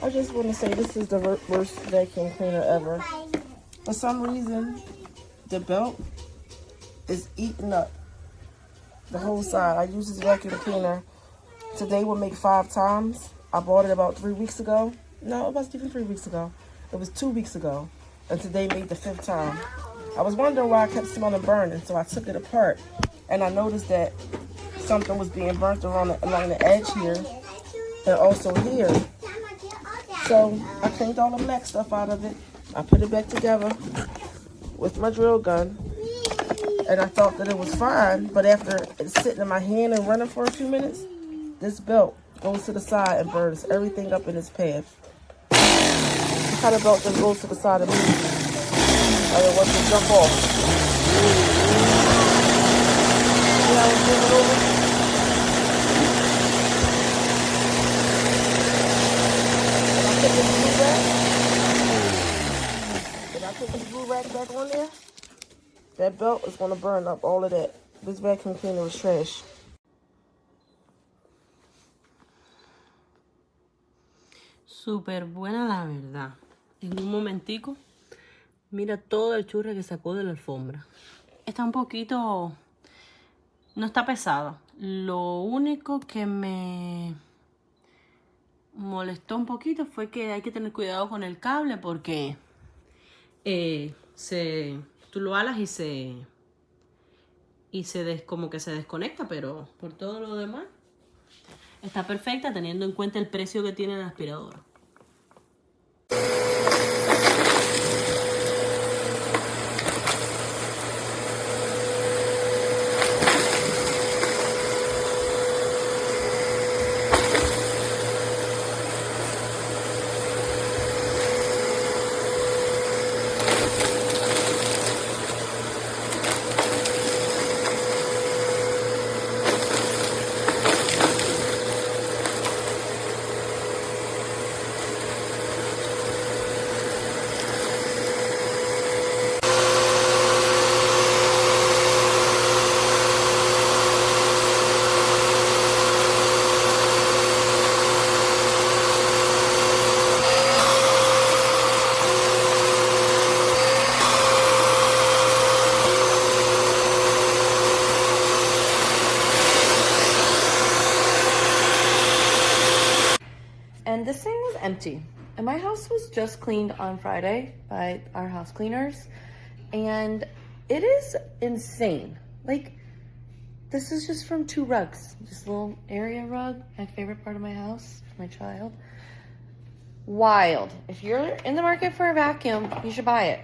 I just want to say this is the worst vacuum cleaner ever. For some reason, the belt is eating up the whole side. I use this vacuum cleaner. Today will make 5 times. I bought it about 3 weeks ago. No, it wasn't even 3 weeks ago. It was 2 weeks ago. And today made the 5th time. I was wondering why I kept smelling burning, so I took it apart. And I noticed that something was being burnt along the edge here. And also here. So I cleaned all the black stuff out of it. I put it back together with my drill gun. And I thought that it was fine. But after it's sitting in my hand and running for a few minutes, this belt goes to the side and burns everything up in its path. This kind of belt just goes to the side of me. And it wants to jump off. See how it's moving over? If I put this blue rack back on there, that belt is going to burn up all of that. This vacuum cleaner is trash. Súper buena la verdad. En un momentico, mira todo el churre que sacó de la alfombra. Está un poquito... No está pesada. Lo único que me molestó un poquito fue que hay que tener cuidado con el cable porque tú lo alas y como que se desconecta, pero por todo lo demás está perfecta teniendo en cuenta el precio que tiene la aspiradora. And this thing was empty. And my house was just cleaned on Friday by our house cleaners. And it is insane. Like, this is just from 2 rugs. This little area rug, my favorite part of my house, for my child. Wild. If you're in the market for a vacuum, you should buy it.